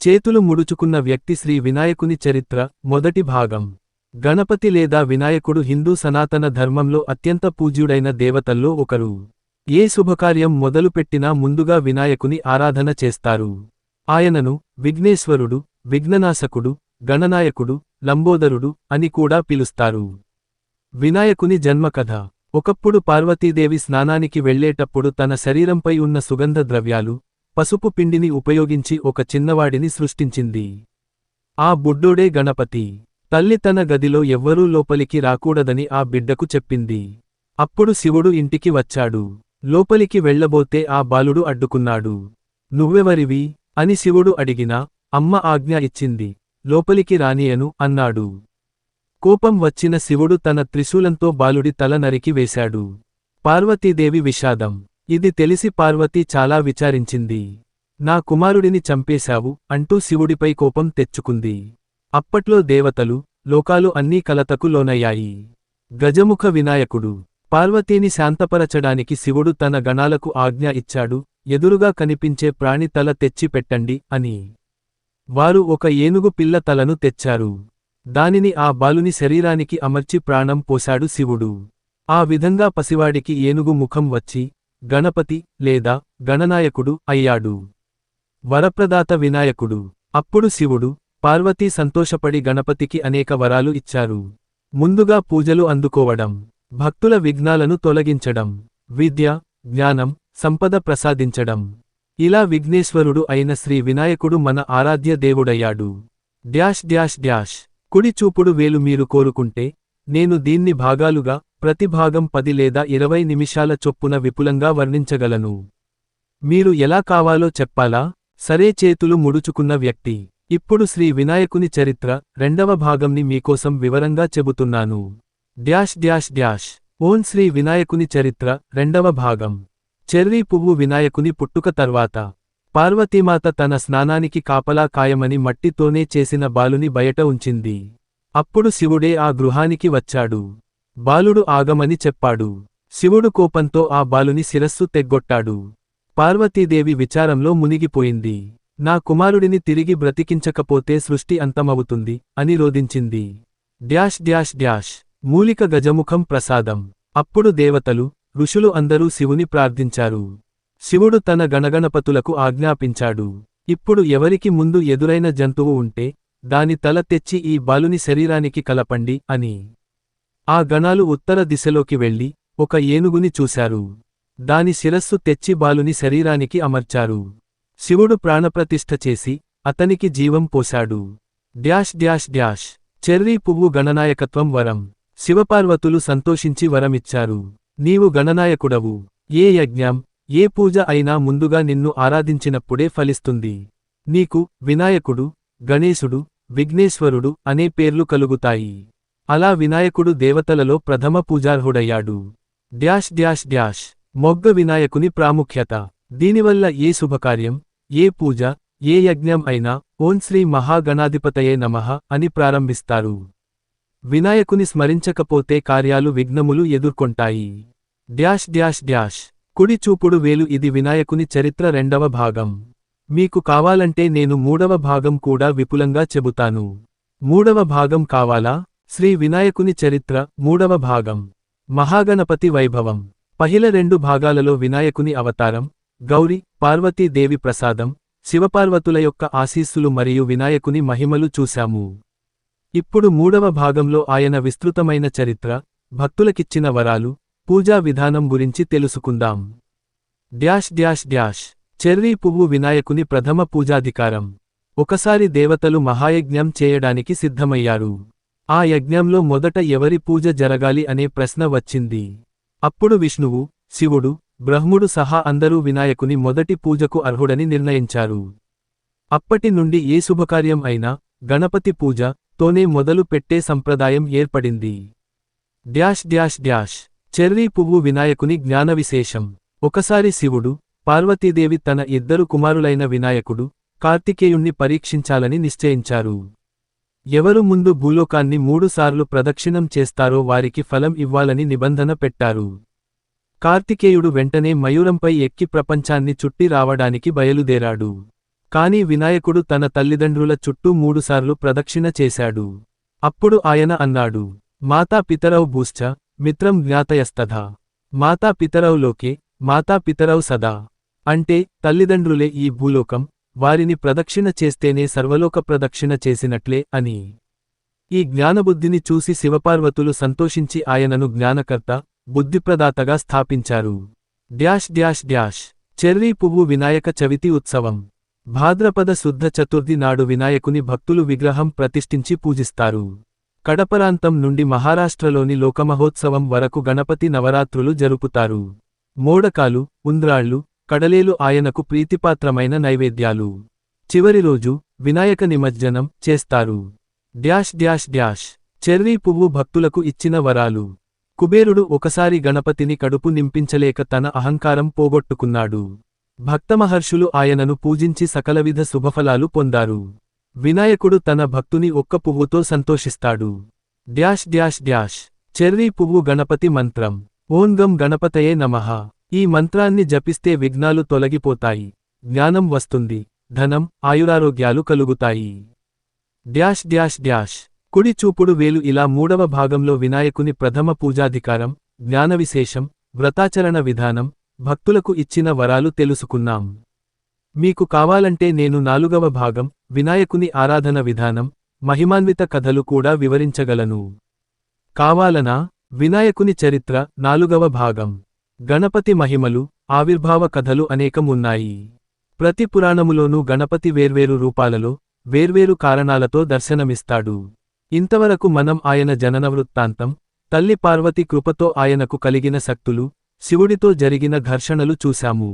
చేతులు ముడుచుకున్న వ్యక్తి శ్రీ వినాయకుని చరిత్ర మొదటి భాగం. గణపతి లేదా వినాయకుడు హిందూ సనాతన ధర్మంలో అత్యంత పూజ్యుడైన దేవతల్లో ఒకరు. ఏ శుభకార్యం మొదలుపెట్టినా ముందుగా వినాయకుని ఆరాధన చేస్తారు. ఆయనను విఘ్నేశ్వరుడు, విఘ్ననాశకుడు, గణనాయకుడు, లంబోదరుడు అని కూడా పిలుస్తారు. వినాయకుని జన్మకథ. ఒకప్పుడు పార్వతీదేవి స్నానానికి వెళ్లేటప్పుడు తన శరీరంపై ఉన్న సుగంధ ద్రవ్యాలు, పసుపు పిండిని ఉపయోగించి ఒక చిన్నవాడిని సృష్టించింది. ఆ బుడ్డోడే గణపతి. తల్లి తన గదిలో ఎవ్వరూ లోపలికి రాకూడదని ఆ బిడ్డకు చెప్పింది. అప్పుడు శివుడు ఇంటికి వచ్చాడు. లోపలికి వెళ్లబోతే ఆ బాలుడు అడ్డుకున్నాడు. నువ్వెవరివి అని శివుడు అడిగినా, అమ్మ ఆజ్ఞ ఇచ్చింది, లోపలికి రానియను అన్నాడు. కోపం వచ్చిన శివుడు తన త్రిశూలంతో బాలుడి తల నరికి వేశాడు. పార్వతీదేవి విషాదం. ఇది తెలిసి పార్వతీ చాలా విచారించింది. నా కుమారుడిని చంపేశావు అంటూ శివుడిపై కోపం తెచ్చుకుంది. అప్పట్లో దేవతలు, లోకాలు అన్నీ కలతకు లోనయ్యాయి. గజముఖ వినాయకుడు. పార్వతీని శాంతపరచడానికి శివుడు తన గణాలకు ఆజ్ఞ ఇచ్చాడు, ఎదురుగా కనిపించే ప్రాణి తల తెచ్చి పెట్టండి అని. వారు ఒక ఏనుగు పిల్ల తలను తెచ్చారు. దానిని ఆ బాలుని శరీరానికి అమర్చి ప్రాణం పోశాడు శివుడు. ఆ విధంగా పసివాడికి ఏనుగు ముఖం వచ్చి గణపతి లేదా గణనాయకుడు అయ్యాడు. వరప్రదాత వినాయకుడు. అప్పుడు శివుడు, పార్వతీ సంతోషపడి గణపతికి అనేక వరాలు ఇచ్చారు. ముందుగా పూజలు అందుకోవడం, భక్తుల విఘ్నాలను తొలగించడం, విద్య, జ్ఞానం, సంపద ప్రసాదించడం. ఇలా విఘ్నేశ్వరుడు అయిన శ్రీ వినాయకుడు మన ఆరాధ్య దేవుడయ్యాడు. Dash dash dash. కుడి చూపుడు వేలు మీరు కోరుకుంటే నేను దీన్ని భాగాలుగా, ప్రతి భాగం 10 లేదా 20 నిమిషాల చొప్పున విపులంగా వర్ణించగలను. మీరు ఎలా కావాలో చెప్పాలా? సరే. చేతులు ముడుచుకున్న వ్యక్తి. ఇప్పుడు శ్రీ వినాయకుని చరిత్ర రెండవ భాగంని మీకోసం వివరంగా చెబుతున్నాను. Dash dash dash. Om Shri వినాయకుని చరిత్ర రెండవ భాగం. చెర్రీ పువ్వు. వినాయకుని పుట్టుక తర్వాత పార్వతీమాత తన స్నానానికి కాపలా కాయమని మట్టితోనే చేసిన బాలుని బయట ఉంచింది. అప్పుడు శివుడే ఆ గృహానికి వచ్చాడు. బాలుడు ఆగమని చెప్పాడు. శివుడు కోపంతో ఆ బాలుని శిరస్సు తెగ్గొట్టాడు. పార్వతీదేవి విచారంలో మునిగిపోయింది. నా కుమారుడిని తిరిగి బ్రతికించకపోతే సృష్టి అంతమవుతుంది అని రోదించింది. Dash dash dash. మూలిక గజముఖం ప్రసాదం. అప్పుడు దేవతలు, ఋషులు అందరూ శివుని ప్రార్థించారు. శివుడు తన గణగణపతులకు ఆజ్ఞాపించాడు. ఇప్పుడు ఎవరికి ముందు ఎదురైన జంతువు ఉంటే దాని తల తెచ్చి ఈ బాలుని శరీరానికి కలపండి అని. ఆ గణాలు ఉత్తర దిశలోకి వెళ్లి ఒక ఏనుగుని చూశారు. దాని శిరస్సు తెచ్చి బాలుని శరీరానికి అమర్చారు. శివుడు ప్రాణప్రతిష్ఠ చేసి అతనికి జీవం పోశాడు. Dash dash dash. చెర్రీ పువ్వు. గణనాయకత్వం వరం. శివపార్వతులు సంతోషించి వరమిచ్చారు. నీవు గణనాయకుడవు. ఏ యజ్ఞం, ఏ పూజ అయినా ముందుగా నిన్ను ఆరాధించినప్పుడే ఫలిస్తుంది. నీకు వినాయకుడు, గణేశుడు, విఘ్నేశ్వరుడు అనే పేర్లు కలుగుతాయి. అలా వినాయకుడు దేవతలలో ప్రథమ పూజార్హుడయ్యాడు. Dash dash dash. మొగ్గ. వినాయకుని ప్రాముఖ్యత. దీనివల్ల ఏ శుభకార్యం, ఏ పూజ, ఏ యజ్ఞం అయినా ఓం శ్రీ మహాగణాధిపతయే నమః అని ప్రారంభిస్తారు. వినాయకుని స్మరించకపోతే కార్యాలు విఘ్నములు ఎదుర్కొంటాయి. Dash dash dash. కుడి చూపుడు వేలు. ఇది వినాయకుని చరిత్ర రెండవ భాగం. మీకు కావాలంటే నేను మూడవ భాగం కూడా విపులంగా చెబుతాను. మూడవ భాగం కావాలా? శ్రీ వినాయకుని చరిత్ర మూడవ భాగం. మహాగణపతి వైభవం. పహిల 2 భాగాలలో వినాయకుని అవతారం, గౌరి, పార్వతీదేవి ప్రసాదం, శివపార్వతుల యొక్క ఆశీస్సులు మరియు వినాయకుని మహిమలు చూశాము. ఇప్పుడు మూడవ భాగంలో ఆయన విస్తృతమైన చరిత్ర, భక్తులకిచ్చిన వరాలు, పూజా విధానం గురించి తెలుసుకుందాం. Dash dash dash. చెర్రీ పువ్వు. వినాయకుని ప్రథమ పూజాధికారం. ఒకసారి దేవతలు మహాయజ్ఞం చేయడానికి సిద్ధమయ్యారు. ఆ యజ్ఞంలో మొదట ఎవరి పూజ జరగాలి అనే ప్రశ్న వచ్చింది. అప్పుడు విష్ణువు, శివుడు, బ్రహ్ముడు సహా అందరూ వినాయకుని మొదటి పూజకు అర్హుడని నిర్ణయించారు. అప్పటి నుండి ఏ శుభకార్యం అయినా గణపతి పూజ తోనే మొదలు పెట్టే సంప్రదాయం ఏర్పడింది. Dash dash dash. చెర్రీ పువ్వు. వినాయకుని జ్ఞాన విశేషం. ఒకసారి శివుడు, పార్వతీదేవి తన 2 కుమారులైన వినాయకుడు, కార్తికేయుణ్ణి పరీక్షించాలని నిశ్చయించారు. ఎవరు ముందు భూలోకాన్ని 3 సార్లు ప్రదక్షిణం చేస్తారో వారికి ఫలం ఇవ్వాలని నిబంధన పెట్టారు. కార్తికేయుడు వెంటనే మయూరంపై ఎక్కి ప్రపంచాన్ని చుట్టి రావడానికి బయలుదేరాడు. కాని వినాయకుడు తన తల్లిదండ్రుల చుట్టూ 3 సార్లు ప్రదక్షిణ చేశాడు. అప్పుడు ఆయన అన్నాడు, మాతా పితరౌ భూశ్చ మిత్రం జ్ఞాతయస్తథా మాతా పితరౌ లోకే మాతా పితరౌ సదా. అంటే తల్లిదండ్రులే ఈ భూలోకం, వారిని ప్రదక్షిణ చేస్తేనే సర్వలోక ప్రదక్షిణ చేసినట్లే అని. ఈ జ్ఞానబుద్ధిని చూసి శివపార్వతులు సంతోషించి ఆయనను జ్ఞానకర్త, బుద్ధిప్రదాతగా స్థాపించారు. డ్యాష్ డ్యాష్ డ్యాష్ చెర్రీ పువ్వు వినాయక చవితి ఉత్సవం. భాద్రపద శుద్ధ చతుర్థి నాడు వినాయకుని భక్తులు విగ్రహం ప్రతిష్ఠించి పూజిస్తారు. కడపరాంతం నుండి మహారాష్ట్రలోని లోకమహోత్సవం వరకు గణపతి నవరాత్రులు జరుపుతారు. మోడకాలు, ఉంద్రాళ్ళు, కడలేలు ఆయనకు ప్రీతిపాత్రమైన నైవేద్యాలు. చివరి రోజు వినాయక నిమజ్జనం చేస్తారు. డ్యాష్ డ్యాష్ డ్యాష్ చెర్రీ పువ్వు భక్తులకు ఇచ్చిన వరాలు. కుబేరుడు ఒకసారి గణపతిని కడుపు నింపించలేక తన అహంకారం పోగొట్టుకున్నాడు. భక్తమహర్షులు ఆయనను పూజించి సకలవిధ శుభఫలాలు పొందారు. వినాయకుడు తన భక్తుని ఒక్క పువ్వుతో సంతోషిస్తాడు. డ్యాష్ డ్యాష్ డ్యాష్ చెర్రీ పువ్వు గణపతి మంత్రం. ఓం గం గణపతయే నమః. ఈ మంత్రాన్ని జపిస్తే విఘ్నాలు తొలగిపోతాయి, జ్ఞానం వస్తుంది, ధనం, ఆయురారోగ్యాలు కలుగుతాయి. డ్యాష్ డ్యాష్ డ్యాష్ కుడి చూపుడు వేలు. ఇలా 3వ భాగంలో వినాయకుని ప్రథమ పూజాధికారం, జ్ఞానవిశేషం, వ్రతాచరణ విధానం, భక్తులకు ఇచ్చిన వరాలు తెలుసుకున్నాం. మీకు కావాలంటే నేను 4వ భాగం, వినాయకుని ఆరాధన విధానం, మహిమాన్విత కథలు కూడా వివరించగలను. కావాలనా? వినాయకుని చరిత్ర 4వ భాగం. గణపతి మహిమలు, ఆవిర్భావ కథలు అనేకం ఉన్నాయి. ప్రతి పురాణములోనూ గణపతి వేర్వేరు రూపాలలో, వేర్వేరు కారణాలతో దర్శనమిస్తాడు. ఇంతవరకు మనం ఆయన జనన వృత్తాంతం, తల్లి పార్వతి కృపతో ఆయనకు కలిగిన శక్తులు, శివుడితో జరిగిన ఘర్షణలు చూశాము.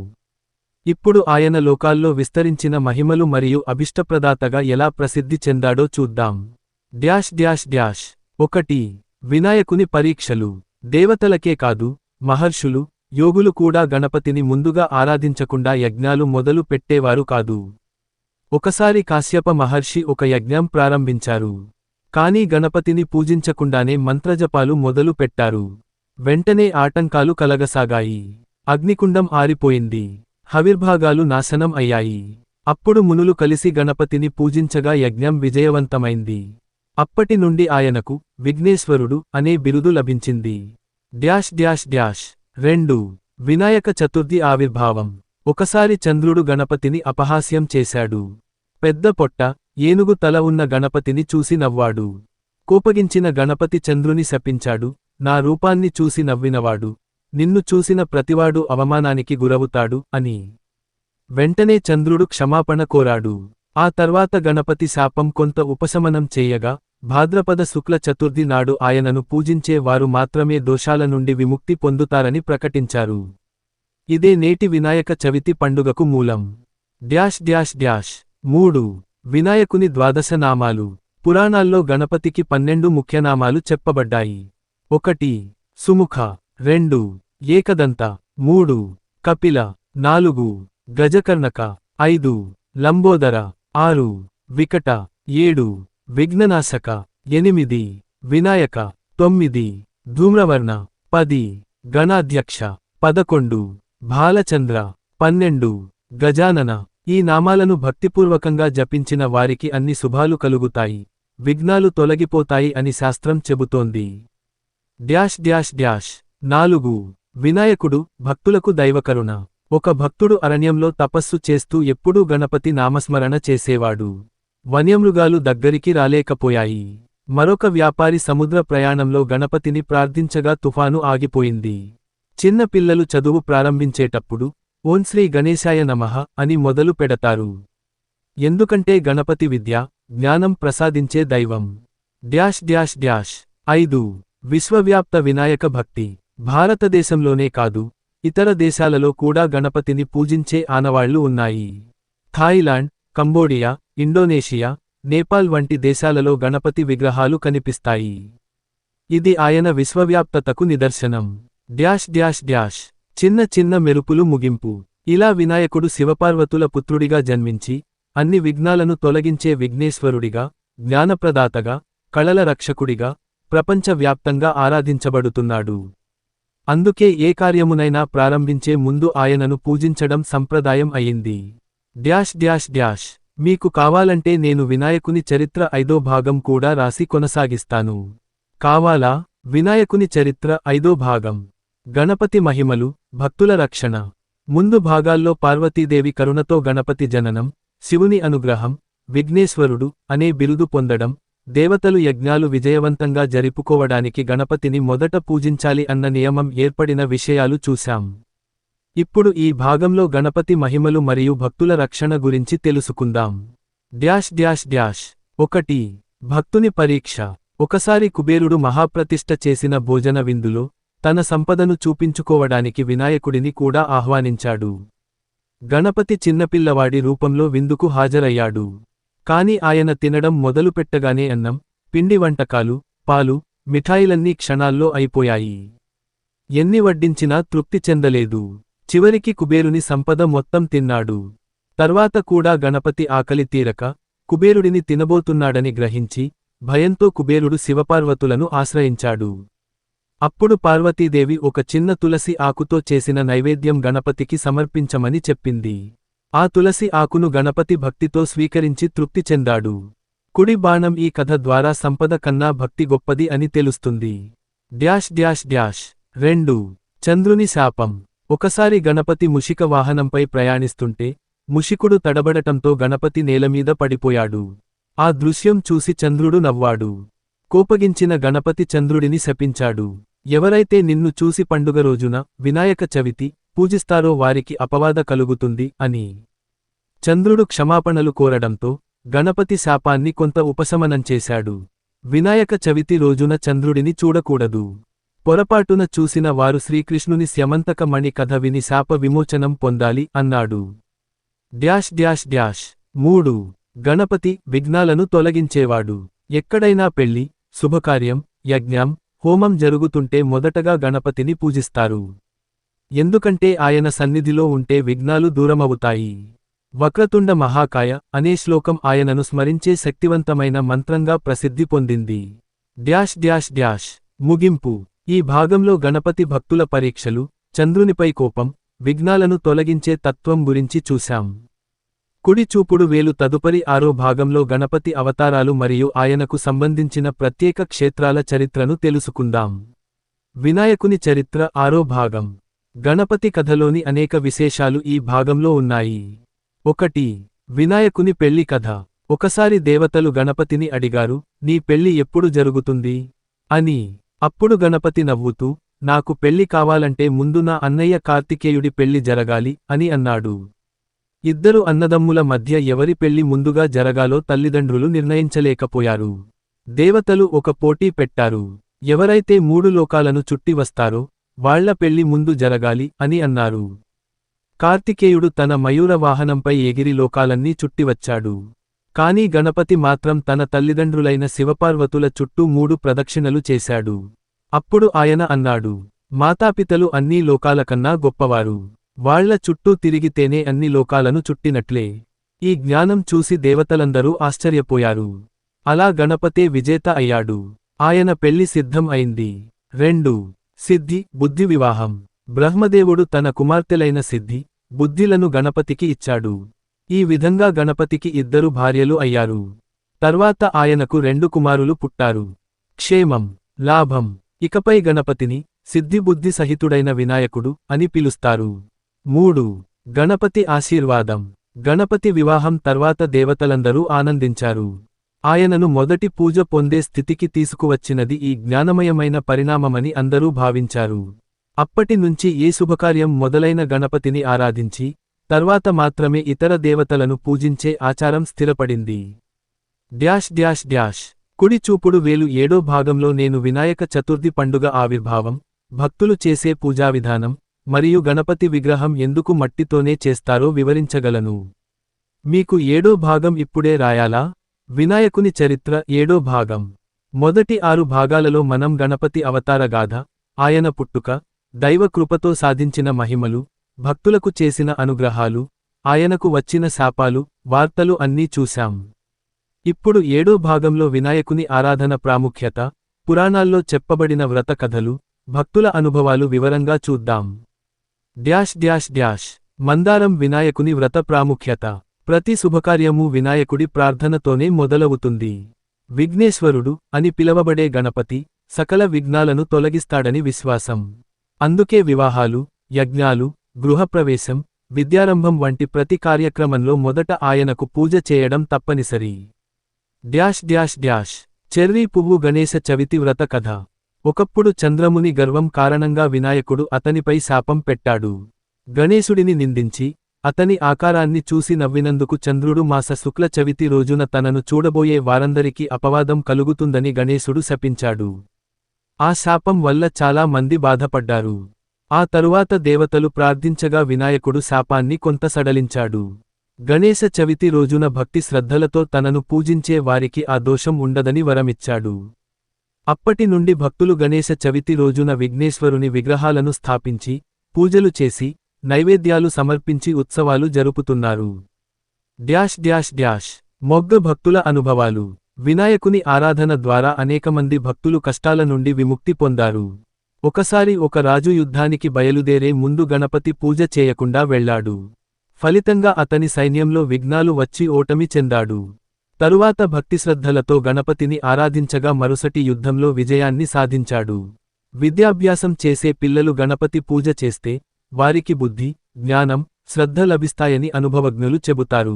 ఇప్పుడు ఆయన లోకాల్లో విస్తరించిన మహిమలు మరియు అభిష్టప్రదాతగా ఎలా ప్రసిద్ధి చెందాడో చూద్దాం. Dash dash dash 1. వినాయకుని పరీక్షలు. దేవతలకే కాదు, మహర్షులు, యోగులు కూడా గణపతిని ముందుగా ఆరాధించకుండా యజ్ఞాలు మొదలు పెట్టేవారు కాదు. ఒకసారి కాశ్యప మహర్షి ఒక యజ్ఞం ప్రారంభించారు. కానీ గణపతిని పూజించకుండానే మంత్రజపాలు మొదలు పెట్టారు. వెంటనే ఆటంకాలు కలగసాగాయి. అగ్నికుండం ఆరిపోయింది. హవిర్భాగాలు నాశనం అయ్యాయి. అప్పుడు మునులు కలిసి గణపతిని పూజించగా యజ్ఞం విజయవంతమైంది. అప్పటి నుండి ఆయనకు విఘ్నేశ్వరుడు అనే బిరుదు లభించింది. Dash dash dash 2. Vinayaka Chaturthi ఆవిర్భావం. ఒకసారి చంద్రుడు గణపతిని అపహాస్యం చేశాడు. పెద్ద పొట్ట, ఏనుగు తల ఉన్న గణపతిని చూసి నవ్వాడు. కోపగించిన గణపతి చంద్రుని శపించాడు, నా రూపాన్ని చూసి నవ్వినవాడు, నిన్ను చూసిన ప్రతివాడు అవమానానికి గురవుతాడు అని. వెంటనే చంద్రుడు క్షమాపణ కోరాడు. ఆ తర్వాత గణపతి శాపం కొంత ఉపశమనం చేయగా, భాద్రపద శుక్ల చతుర్థి నాడు ఆయనను పూజించే వారు మాత్రమే దోషాల నుండి విముక్తి పొందుతారని ప్రకటించారు. ఇదే నేటి వినాయక చవితి పండుగకు మూలం. Dash dash dash 3. వినాయకుని ద్వాదశ నామాలు. పురాణాల్లో గణపతికి 12 ముఖ్యనామాలు చెప్పబడ్డాయి. 1. సుముఖ, 2. ఏకదంత, 3. కపిల, 4. గజకర్ణక, 5. లంబోదర, 6. వికట, 7. విఘ్ననాశక, 8. వినాయక, 9. ధూమ్రవర్ణ, 10. గణాధ్యక్ష, 11. బాలచంద్ర, 12. గజానన. ఈ నామాలను భక్తిపూర్వకంగా జపించిన వారికి అన్ని శుభాలు కలుగుతాయి, విఘ్నాలు తొలగిపోతాయి అని శాస్త్రం చెబుతోంది. Dash dash dash 4. వినాయకుడు, భక్తులకు దైవకరుణ. ఒక భక్తుడు అరణ్యంలో తపస్సు చేస్తూ ఎప్పుడూ గణపతి నామస్మరణ చేసేవాడు. వన్యమృగాలు దగ్గరికి రాలేకపోయాయి. మరొక వ్యాపారి సముద్ర ప్రయాణంలో గణపతిని ప్రార్థించగా తుఫాను ఆగిపోయింది. చిన్న పిల్లలు చదువు ప్రారంభించేటప్పుడు ఓం శ్రీ గణేశాయ నమః అని మొదలు పెడతారు. ఎందుకంటే గణపతి విద్య, జ్ఞానం ప్రసాదించే దైవం. Dash dash dash 5. విశ్వవ్యాప్త వినాయక భక్తి. భారతదేశంలోనే కాదు, ఇతర దేశాలలో కూడా గణపతిని పూజించే ఆనవాళ్లు ఉన్నాయి. థాయిలాండ్, కంబోడియా, ఇండోనేషియా, నేపాల్ వంటి దేశాలలో గణపతి విగ్రహాలు కనిపిస్తాయి. ఇది ఆయన విశ్వవ్యాప్తతకు నిదర్శనం. డ్యాష్ డ్యాష్ డ్యాష్ చిన్న చిన్న మెరుపులు ముగింపు. ఇలా వినాయకుడు శివపార్వతుల పుత్రుడిగా జన్మించి, అన్ని విఘ్నాలను తొలగించే విఘ్నేశ్వరుడిగా, జ్ఞానప్రదాతగా, కళల రక్షకుడిగా, ప్రపంచవ్యాప్తంగా ఆరాధించబడుతున్నాడు. అందుకే ఏ కార్యమునైనా ప్రారంభించే ముందు ఆయనను పూజించడం సంప్రదాయం అయింది. Dash dash dash. మీకు కావాలంటే నేను వినాయకుని చరిత్ర 5వ భాగం కూడా రాసి కొనసాగిస్తాను. కావాలా? వినాయకుని చరిత్ర 5వ భాగం. గణపతి మహిమలు, భక్తుల రక్షణ. ముందు భాగాల్లో పార్వతీదేవి కరుణతో గణపతి జననం, శివుని అనుగ్రహం, విఘ్నేశ్వరుడు అనే బిరుదు పొందడం, దేవతలు యజ్ఞాలు విజయవంతంగా జరుపుకోవడానికి గణపతిని మొదట పూజించాలి అన్న నియమం ఏర్పడిన విషయాలు చూశాం. ఇప్పుడు ఈ భాగంలో గణపతి మహిమలు మరియు భక్తుల రక్షణ గురించి తెలుసుకుందాం. Dash dash dash. 1. భక్తుని పరీక్ష. ఒకసారి కుబేరుడు మహాప్రతిష్ఠ చేసిన భోజన విందులో తన సంపదను చూపించుకోవడానికి వినాయకుడిని కూడా ఆహ్వానించాడు. గణపతి చిన్నపిల్లవాడి రూపంలో విందుకు హాజరయ్యాడు. కాని ఆయన తినడం మొదలుపెట్టగానే అన్నం, పిండి వంటకాలు, పాలు, మిఠాయిలన్నీ క్షణాల్లో అయిపోయాయి. ఎన్ని వడ్డించినా తృప్తి చెందలేదు. చివరికి కుబేరుని సంపద మొత్తం తిన్నాడు. తర్వాత కూడా గణపతి ఆకలి తీరక కుబేరుడిని తినబోతున్నాడని గ్రహించి భయంతో కుబేరుడు శివపార్వతులను ఆశ్రయించాడు. అప్పుడు పార్వతీదేవి ఒక చిన్న తులసి ఆకుతో చేసిన నైవేద్యం గణపతికి సమర్పించమని చెప్పింది. ఆ తులసి ఆకును గణపతి భక్తితో స్వీకరించి తృప్తి చెందాడు. కుడి బాణం. ఈ కథ ద్వారా సంపద కన్నా భక్తి గొప్పది అని తెలుస్తుంది. Dash dash dash. 2. చంద్రుని శాపం. ఒకసారి గణపతి ముషిక వాహనంపై ప్రయాణిస్తుంటే ముషికుడు తడబడటంతో గణపతి నేలమీద పడిపోయాడు. ఆ దృశ్యం చూసి చంద్రుడు నవ్వాడు. కోపగించిన గణపతి చంద్రుడిని శపించాడు. ఎవరైతే నిన్ను చూసి పండుగ రోజున వినాయక చవితి పూజిస్తారో వారికి అపవాద కలుగుతుంది అని. చంద్రుడు క్షమాపణలు కోరడంతో గణపతి శాపాన్ని కొంత ఉపశమనం చేశాడు. వినాయక చవితి రోజున చంద్రుడిని చూడకూడదు. పొరపాటున చూసిన వారు శ్రీకృష్ణుని స్యమంతక మణి కథ విని శాప విమోచనం పొందాలి అన్నాడు. Dash dash dash. 3. గణపతి విఘ్నాలను తొలగించేవాడు. ఎక్కడైనా పెళ్లి, శుభకార్యం, యజ్ఞం, హోమం జరుగుతుంటే మొదటగా గణపతిని పూజిస్తారు. ఎందుకంటే ఆయన సన్నిధిలో ఉంటే విఘ్నాలు దూరమవుతాయి. వక్రతుండ మహాకాయ అనే శ్లోకం ఆయనను స్మరించే శక్తివంతమైన మంత్రంగా ప్రసిద్ధి పొందింది. Dash dash dash. ముగింపు. ఈ భాగంలో గణపతి భక్తుల పరీక్షలు, చంద్రునిపై కోపం, విఘ్నాలను తొలగించే తత్వం గురించి చూశాం. కుడి చూపుడు వేలు. తదుపరి 6వ భాగంలో గణపతి అవతారాలు మరియు ఆయనకు సంబంధించిన ప్రత్యేక క్షేత్రాల చరిత్రను తెలుసుకుందాం. వినాయకుని చరిత్ర 6వ భాగం. గణపతి కథలోని అనేక విశేషాలు ఈ భాగంలో ఉన్నాయి. 1. వినాయకుని పెళ్లి కథ. ఒకసారి దేవతలు గణపతిని అడిగారు, నీ పెళ్లి ఎప్పుడు జరుగుతుంది అని. అప్పుడు గణపతి నవ్వుతూ, నాకు పెళ్లి కావాలంటే ముందు నా అన్నయ్య కార్తికేయుడి పెళ్లి జరగాలి అని అన్నాడు. ఇద్దరు అన్నదమ్ముల మధ్య ఎవరి పెళ్లి ముందుగా జరగాలో తల్లిదండ్రులు నిర్ణయించలేకపోయారు. దేవతలు ఒక పోటీ పెట్టారు. ఎవరైతే 3 లోకాలను చుట్టి వస్తారో వాళ్ల పెళ్లి ముందు జరగాలి అని అన్నారు. కార్తికేయుడు తన మయూర వాహనంపై ఎగిరి లోకాలన్నీ చుట్టివచ్చాడు. కాని గణపతి మాత్రం తన తల్లిదండ్రులైన శివపార్వతుల చుట్టూ 3 ప్రదక్షిణలు చేశాడు. అప్పుడు ఆయన అన్నాడు, మాతాపితలు అన్ని లోకాలకన్నా గొప్పవారు. వాళ్ల చుట్టూ తిరిగితేనే అన్ని లోకాలను చుట్టినట్లే. ఈ జ్ఞానం చూసి దేవతలందరూ ఆశ్చర్యపోయారు. అలా గణపతే విజేత అయ్యాడు. ఆయన పెళ్లి సిద్ధం అయింది. 2. సిద్ధి, బుద్ధి వివాహం. బ్రహ్మదేవుడు తన కుమార్తెలైన సిద్ధి, బుద్ధిలను గణపతికి ఇచ్చాడు. ఈ విధంగా గణపతికి 2 భార్యలు అయ్యారు. తర్వాత ఆయనకు 2 కుమారులు పుట్టారు. క్షేమం, లాభం. ఇకపై గణపతిని సిద్ధిబుద్ధి సహితుడైన వినాయకుడు అని పిలుస్తారు. 3. గణపతి ఆశీర్వాదం. గణపతి వివాహం తర్వాత దేవతలందరూ ఆనందించారు. ఆయనను మొదటి పూజ పొందే స్థితికి తీసుకువచ్చినది ఈ జ్ఞానమయమైన పరిణామమని అందరూ భావించారు. అప్పటి నుంచి ఏ శుభకార్యం మొదలైన గణపతిని ఆరాధించి తర్వాత మాత్రమే ఇతర దేవతలను పూజించే ఆచారం స్థిరపడింది. Dash dash dash. కుడి చూపుడు వేలు. 7వ భాగంలో నేను వినాయక చతుర్థి పండుగ ఆవిర్భావం, భక్తులు చేసే పూజావిధానం మరియు గణపతి విగ్రహం ఎందుకు మట్టితోనే చేస్తారో వివరించగలను. మీకు 7వ భాగం ఇప్పుడే రాయాలా? వినాయకుని చరిత్ర 7వ భాగం. మొదటి 6 భాగాలలో మనం గణపతి అవతార గాథ, ఆయన పుట్టుక, దైవ కృపతో సాధించిన మహిమలు, భక్తులకు చేసిన అనుగ్రహాలు, ఆయనకు వచ్చిన శాపాలు, వార్తలు అన్నీ చూశాం. ఇప్పుడు 7వ భాగంలో వినాయకుని ఆరాధన ప్రాముఖ్యత, పురాణాల్లో చెప్పబడిన వ్రత కథలు, భక్తుల అనుభవాలు వివరంగా చూద్దాం. Dash dash dash. మందారం వినాయకుని వ్రత ప్రాముఖ్యత. ప్రతి శుభకార్యము వినాయకుడి ప్రార్థనతోనే మొదలవుతుంది. విఘ్నేశ్వరుడు అని పిలవబడే గణపతి సకల విఘ్నాలను తొలగిస్తాడని విశ్వాసం. అందుకే వివాహాలు, యజ్ఞాలు, గృహప్రవేశం, విద్యారంభం వంటి ప్రతి కార్యక్రమంలో మొదట ఆయనకు పూజ చేయడం తప్పనిసరి. చెర్రీ పువ్వు గణేశ చవితి వ్రత కథ. ఒకప్పుడు చంద్రముని గర్వం కారణంగా వినాయకుడు అతనిపై శాపం పెట్టాడు. గణేశుడిని నిందించి అతని ఆకారాన్ని చూసి నవ్వినందుకు చంద్రుడు మాస శుక్ల చవితి రోజున తనను చూడబోయే వారందరికీ అపవాదం కలుగుతుందని గణేశుడు శపించాడు. ఆ శాపం వల్ల చాలా మంది బాధపడ్డారు. ఆ తరువాత దేవతలు ప్రార్థించగా వినాయకుడు శాపాన్ని కొంత సడలించాడు. గణేశ చవితి రోజున భక్తి శ్రద్ధలతో తనను పూజించే వారికి ఆ దోషం ఉండదని వరమిచ్చాడు. అప్పటి నుండి భక్తులు గణేశ చవితి రోజున విఘ్నేశ్వరుని విగ్రహాలను స్థాపించి పూజలు చేసి నైవేద్యాలు సమర్పించి ఉత్సవాలు జరుపుతున్నారు. మొగ్గ భక్తుల అనుభవాలు. వినాయకుని ఆరాధన ద్వారా అనేకమంది భక్తులు కష్టాల నుండి విముక్తి పొందారు. ఒకసారి ఒక రాజు యుద్ధానికి బయలుదేరే ముందు గణపతి పూజ చేయకుండా వెళ్లాడు. ఫలితంగా అతని సైన్యంలో విఘ్నాలు వచ్చి ఓటమి చెందాడు. తరువాత భక్తిశ్రద్ధలతో గణపతిని ఆరాధించగా మరుసటి యుద్ధంలో విజయాన్ని సాధించాడు. విద్యాభ్యాసం చేసే పిల్లలు గణపతి పూజ చేస్తే వారికి బుద్ధి, జ్ఞానం, శ్రద్ధ లభిస్తాయని అనుభవజ్ఞులు చెబుతారు.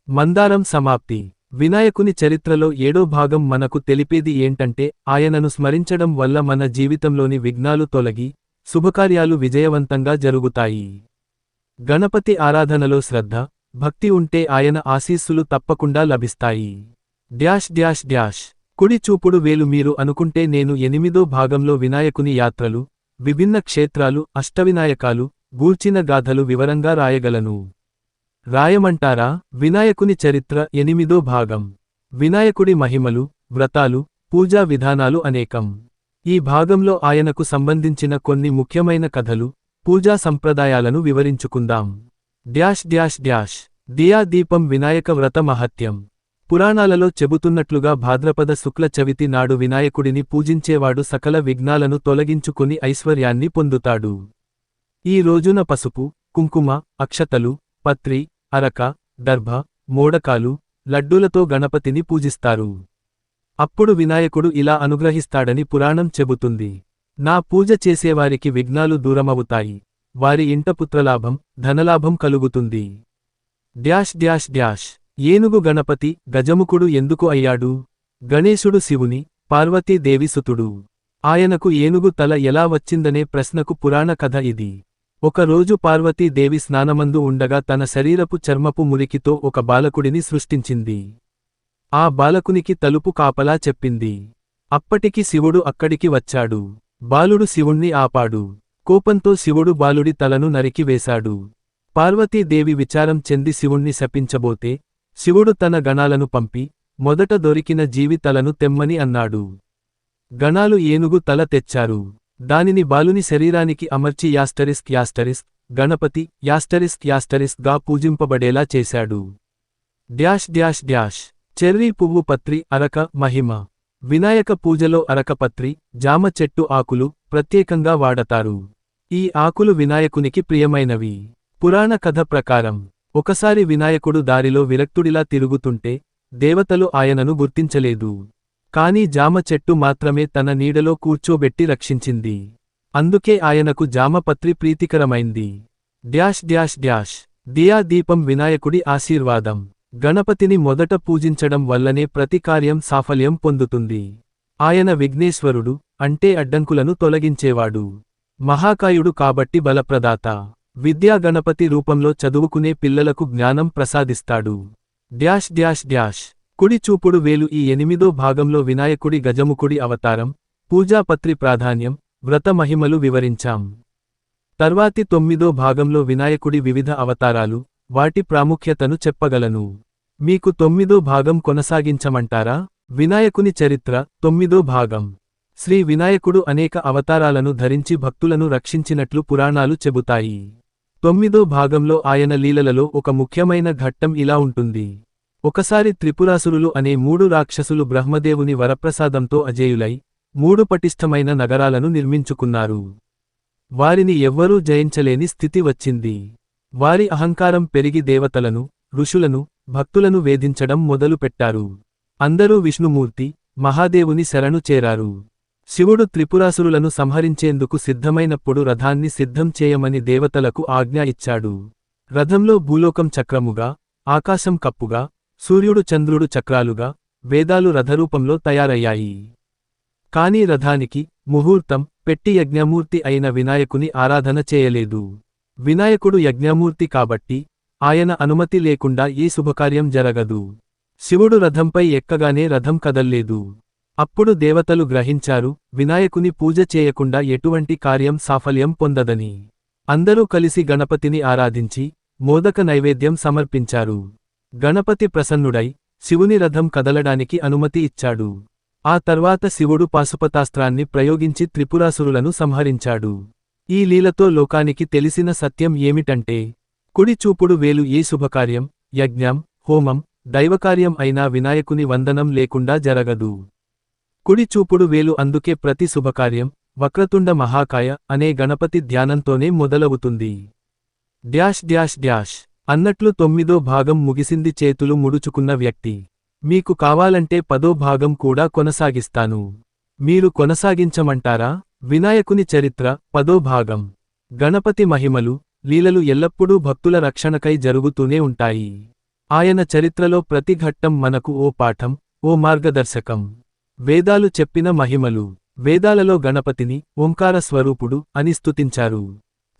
మందారం సమాప్తి. వినాయకుని చరిత్రలో 7వ భాగం మనకు తెలిపేది ఏంటంటే ఆయనను స్మరించడం వల్ల మన జీవితంలోని విఘ్నాలు తొలగి శుభకార్యాలు విజయవంతంగా జరుగుతాయి. గణపతి ఆరాధనలో శ్రద్ధ, భక్తి ఉంటే ఆయన ఆశీస్సులు తప్పకుండా లభిస్తాయి. కుడి చూపుడు వేలు. మీరు అనుకుంటే నేను 8వ భాగంలో వినాయకుని యాత్రలు, విభిన్న క్షేత్రాలు, అష్టవినాయకాలు గూర్చిన గాథలు వివరంగా రాయగలను. రాయమంటారా? వినాయకుని చరిత్ర 8వ భాగం. వినాయకుడి మహిమలు, వ్రతాలు, పూజా విధానాలు అనేకం. ఈ భాగంలో ఆయనకు సంబంధించిన కొన్ని ముఖ్యమైన కథలు, పూజా సంప్రదాయాలను వివరించుకుందాం. దియా దీపం. వినాయక వ్రత మహత్యం. పురాణాలలో చెబుతున్నట్లుగా భాద్రపద శుక్ల చవితి నాడు వినాయకుడిని పూజించేవాడు సకల విఘ్నాలను తొలగించుకుని ఐశ్వర్యాన్ని పొందుతాడు. ఈ రోజున పసుపు, కుంకుమ, అక్షతలు, పత్రి, అరక, దర్భ, మోడకాలు, లడ్డూలతో గణపతిని పూజిస్తారు. అప్పుడు వినాయకుడు ఇలా అనుగ్రహిస్తాడని పురాణం చెబుతుంది. నా పూజ చేసేవారికి విఘ్నాలు దూరమవుతాయి. వారి ఇంట పుత్రలాభం, ధనలాభం కలుగుతుంది. ఏనుగు. గణపతి గజముఖుడు ఎందుకు అయ్యాడు? గణేశుడు శివుని, పార్వతీదేవి సుతుడు. ఆయనకు ఏనుగు తల ఎలా వచ్చిందనే ప్రశ్నకు పురాణ కథ ఇది. ఒకరోజు పార్వతీదేవి స్నానమందు ఉండగా తన శరీరపు చర్మపు మురికితో ఒక బాలకుడిని సృష్టించింది. ఆ బాలకునికి తలుపు కాపలా చెప్పింది. అప్పటికి శివుడు అక్కడికి వచ్చాడు. బాలుడు శివుణ్ణి ఆపాడు. కోపంతో శివుడు బాలుడి తలను నరికివేశాడు. పార్వతీదేవి విచారం చెంది శివుణ్ణి శపించబోతే శివుడు తన గణాలను పంపి మొదట దొరికిన జీవి తలను తెమ్మని అన్నాడు. గణాలు ఏనుగు తల తెచ్చారు. దానిని బాలుని శరీరానికి అమర్చి గణపతి గా పూజింపబడేలా చేశాడు. చెర్రీ పువ్వు. పత్రి, అరక మహిమ. వినాయక పూజలో అరకపత్రి, జామ చెట్టు ఆకులు ప్రత్యేకంగా వాడతారు. ఈ ఆకులు వినాయకునికి ప్రియమైనవి. పురాణ కథ ప్రకారం ఒకసారి వినాయకుడు దారిలో విరక్తుడిలా తిరుగుతుంటే దేవతలు ఆయనను గుర్తించలేదు. కాని జామ చెట్టు మాత్రమే తన నీడలో కూర్చోబెట్టి రక్షించింది. అందుకే ఆయనకు జామపత్రి ప్రీతికరమైంది. దియా దీపం. వినాయకుడి ఆశీర్వాదం. గణపతిని మొదట పూజించడం వల్లనే ప్రతి కార్యం సాఫల్యం పొందుతుంది. ఆయన విఘ్నేశ్వరుడు అంటే అడ్డంకులను తొలగించేవాడు. మహాకాయుడు కాబట్టి బలప్రదాత. విద్యా. గణపతి రూపంలో చదువుకునే పిల్లలకు జ్ఞానం ప్రసాదిస్తాడు. కుడి చూపుడు వేలు. ఈ 8వ భాగంలో వినాయకుడి గజముఖుడి అవతారం, పూజాపత్రి ప్రాధాన్యం, వ్రత మహిమలు వివరించాం. తర్వాతి 9వ భాగంలో వినాయకుడి వివిధ అవతారాలు, వాటి ప్రాముఖ్యతను చెప్పగలను. మీకు 9వ భాగం కొనసాగించమంటారా? వినాయకుని చరిత్ర 9వ భాగం. శ్రీ వినాయకుడు అనేక అవతారాలను ధరించి భక్తులను రక్షించినట్లు పురాణాలు చెబుతాయి. 9వ భాగంలో ఆయన లీలలలో ఒక ముఖ్యమైన ఘట్టం ఇలా ఉంటుంది. ఒకసారి త్రిపురాసురులు అనే 3 రాక్షసులు బ్రహ్మదేవుని వరప్రసాదంతో అజేయులై 3 పటిష్టమైన నగరాలను నిర్మించుకున్నారు. వారిని ఎవ్వరూ జయించలేని స్థితి వచ్చింది. వారి అహంకారం పెరిగి దేవతలను, ఋషులను, భక్తులను వేధించడం మొదలుపెట్టారు. అందరూ విష్ణుమూర్తి, మహాదేవుని శరణు చేరారు. శివుడు త్రిపురాసురులను సంహరించేందుకు సిద్ధమైనప్పుడు రథాన్ని సిద్ధం చేయమని దేవతలకు ఆజ్ఞ ఇచ్చాడు. రథంలో భూలోకం చక్రముగా, ఆకాశం కప్పుగా, సూర్యుడు చంద్రుడు చక్రాలుగా, వేదాలు రథరూపంలో తయారయ్యాయి. కాని రథానికి ముహూర్తం పెట్టి యజ్ఞమూర్తి అయిన వినాయకుని ఆరాధన చేయలేదు. వినాయకుడు యజ్ఞమూర్తి కాబట్టి ఆయన అనుమతి లేకుండా ఏ శుభకార్యం జరగదు. శివుడు రథంపై ఎక్కగానే రథం కదల్లేదు. అప్పుడు దేవతలు గ్రహించారు, వినాయకుని పూజ చేయకుండా ఎటువంటి కార్యం సాఫల్యం పొందదని. అందరూ కలిసి గణపతిని ఆరాధించి మోదక నైవేద్యం సమర్పించారు. గణపతి ప్రసన్నుడై శివుని రథం కదలడానికి అనుమతి ఇచ్చాడు. ఆ తర్వాత శివుడు పాశుపతాస్త్రాన్ని ప్రయోగించి త్రిపురాసురులను సంహరించాడు. ఈ లీలతో లోకానికి తెలిసిన సత్యం ఏమిటంటే, కుడి చూపుడు వేలు ఏ శుభకార్యం, యజ్ఞం, హోమం, దైవకార్యం అయినా వినాయకుని వందనం లేకుండా జరగదు. కుడి చూపుడు వేలు అందుకే ప్రతి శుభకార్యం వక్రతుండ మహాకాయ అనే గణపతి ధ్యానంతోనే మొదలవుతుంది. డ్యాష్ డ్యాష్ డ్యాష్ అన్నట్లు 9వ భాగం ముగిసింది. చేతులు ముడుచుకున్న వ్యక్తి. మీకు కావాలంటే 10వ భాగం కూడా కొనసాగిస్తాను. మీరు కొనసాగించమంటారా? వినాయకుని చరిత్ర 10వ భాగం. గణపతి మహిమలు, లీలలు ఎల్లప్పుడూ భక్తుల రక్షణకై జరుగుతూనే ఉంటాయి. ఆయన చరిత్రలో ప్రతి ఘట్టం మనకు ఓ పాఠం, ఓ మార్గదర్శకం. వేదాలు చెప్పిన మహిమలు. వేదాలలో గణపతిని ఓంకార స్వరూపుడు అని స్తుతించారు.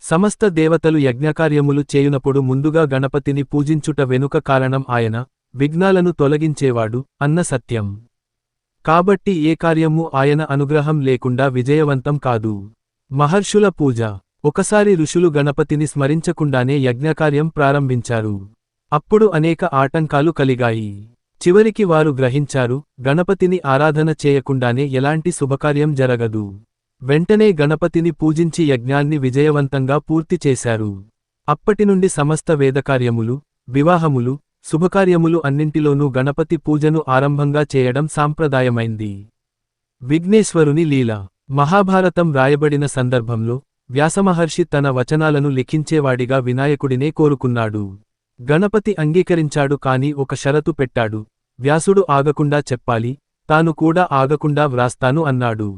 సమస్త దేవతలు యజ్ఞకార్యములు చేయునప్పుడు ముందుగా గణపతిని పూజించుట వెనుక కారణం ఆయన విఘ్నాలను తొలగించేవాడు అన్న సత్యం. కాబట్టి ఏ కార్యమూ ఆయన అనుగ్రహం లేకుండా విజయవంతం కాదు. మహర్షుల పూజ. ఒకసారి ఋషులు గణపతిని స్మరించకుండానే యజ్ఞకార్యం ప్రారంభించారు. అప్పుడు అనేక ఆటంకాలు కలిగాయి. చివరికి వారు గ్రహించారు, గణపతిని ఆరాధన చేయకుండానే ఎలాంటి శుభకార్యం జరగదు. వెంటనే గణపతిని పూజించి యజ్ఞాన్ని విజయవంతంగా పూర్తి చేశారు. అప్పటినుండి సమస్త వేదకార్యములు, వివాహములు, శుభకార్యములు అన్నింటిలోనూ గణపతి పూజను ఆరంభంగా చేయడం సాంప్రదాయమైంది. విఘ్నేశ్వరుని లీల. మహాభారతం రాయబడిన సందర్భంలో వ్యాసమహర్షి తన వచనాలను లిఖించేవాడిగా వినాయకుడినే కోరుకున్నాడు. గణపతి అంగీకరించాడు. కాని ఒక షరతు పెట్టాడు. వ్యాసుడు ఆగకుండా చెప్పాలి, తాను కూడా ఆగకుండా వ్రాస్తాను అన్నాడు.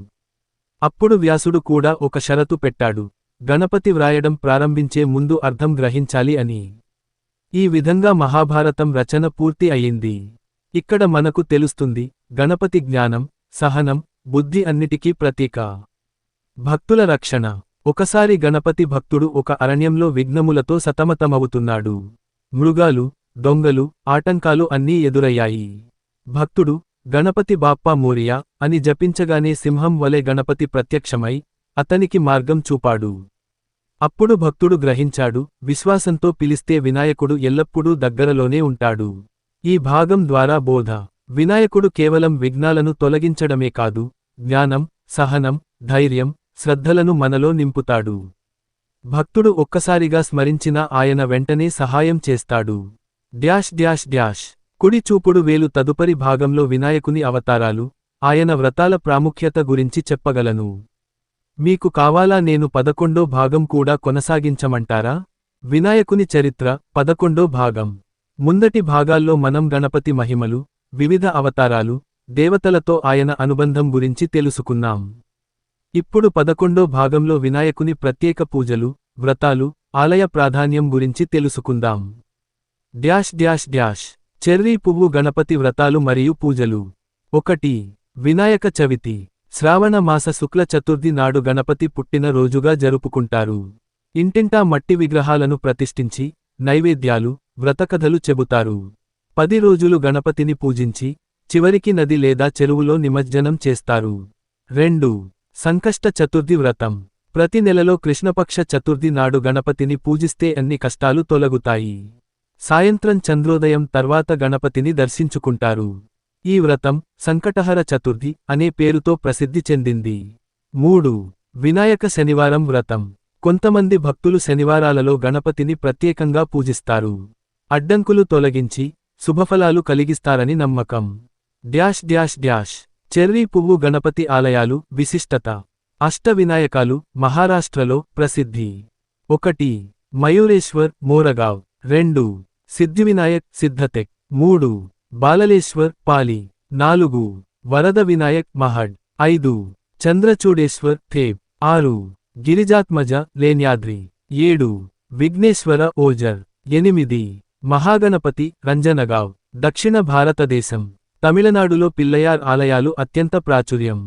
అప్పుడు వ్యాసుడు కూడా ఒక షరతు పెట్టాడు. గణపతి వ్రాయడం ప్రారంభించే ముందు అర్థం గ్రహించాలి అని. ఈ విధంగా మహాభారతం రచన పూర్తి అయింది. ఇక్కడ మనకు తెలుస్తుంది, గణపతి జ్ఞానం, సహనం, బుద్ధి అన్నిటికీ ప్రతీక. భక్తుల రక్షణ. ఒకసారి గణపతి భక్తుడు ఒక అరణ్యంలో విఘ్నములతో సతమతమవుతున్నాడు. మృగాలు, దొంగలు, ఆటంకాలు అన్నీ ఎదురయ్యాయి. భక్తుడు గణపతి బాప్పా మోరియా అని జపించగానే సింహం వలె గణపతి ప్రత్యక్షమై అతనికి మార్గం చూపాడు. అప్పుడు భక్తుడు గ్రహించాడు, విశ్వాసంతో పిలిస్తే వినాయకుడు ఎల్లప్పుడూ దగ్గరలోనే ఉంటాడు. ఈ భాగం ద్వారా బోధ. వినాయకుడు కేవలం విఘ్నాలను తొలగించడమే కాదు, జ్ఞానం, సహనం, ధైర్యం, శ్రద్ధలను మనలో నింపుతాడు. భక్తుడు ఒక్కసారిగా స్మరించినా ఆయన వెంటనే సహాయం చేస్తాడు. డ్యాష్ డ్యాష్ డ్యాష్ కుడి చూపుడు వేలు. తదుపరి భాగంలో వినాయకుని అవతారాలు, ఆయన వ్రతాల ప్రాముఖ్యత గురించి చెప్పగలను. మీకు కావాలా నేను 11వ భాగం కూడా కొనసాగించమంటారా? వినాయకుని చరిత్ర 11వ భాగం. ముందటి భాగాల్లో మనం గణపతి మహిమలు, వివిధ అవతారాలు, దేవతలతో ఆయన అనుబంధం గురించి తెలుసుకున్నాం. ఇప్పుడు 11వ భాగంలో వినాయకుని ప్రత్యేక పూజలు, వ్రతాలు, ఆలయ ప్రాధాన్యం గురించి తెలుసుకుందాం. డ్యాష్ డ్యాష్ డ్యాష్ చెర్రీ పువ్వు. గణపతి వ్రతాలు మరియు పూజలు. 1. వినాయక చవితి. శ్రావణ మాస శుక్ల చతుర్థి నాడు గణపతి పుట్టిన రోజుగా జరుపుకుంటారు. ఇంటింటా మట్టి విగ్రహాలను ప్రతిష్ఠించి నైవేద్యాలు, వ్రతకథలు చెబుతారు. 10 రోజులు గణపతిని పూజించి చివరికి నది లేదా చెరువులో నిమజ్జనం చేస్తారు. 2. సంకష్ట చతుర్థి వ్రతం. ప్రతి నెలలో కృష్ణపక్ష చతుర్థి నాడు గణపతిని పూజిస్తే అన్ని కష్టాలు తొలగుతాయి. సాయంత్రం చంద్రోదయం తర్వాత గణపతిని దర్శించుకుంటారు. ఈ వ్రతం సంకటహర చతుర్థి అనే పేరుతో ప్రసిద్ధి చెందింది. 3. వినాయక శనివారం వ్రతం. కొంతమంది భక్తులు శనివారాలలో గణపతిని ప్రత్యేకంగా పూజిస్తారు. అడ్డంకులు తొలగించి శుభఫలాలు కలిగిస్తారని నమ్మకం. డ్యాష్ డ్యాష్ డ్యాష్ చెర్రీ పువ్వు. గణపతి ఆలయాలు, విశిష్టత. అష్టవినాయకాలు మహారాష్ట్రలో ప్రసిద్ధి. 1. మయూరేశ్వర్ మోరగావ్. 2. సిద్ధివినాయక్ సిద్ధటెక్. 3. బాలలేశ్వర్ పాలి. 4. వరద వినాయక్ మహడ్. 5. చంద్రచూడేశ్వర్ థేబ్. 6. గిరిజాత్మజ లేన్యాద్రి. 7. విఘ్నేశ్వర ఓజర్. 8. మహాగణపతి రంజనగావ్. దక్షిణ భారతదేశం. తమిళనాడులో పిల్లయార్ ఆలయాలు అత్యంత ప్రాచుర్యం.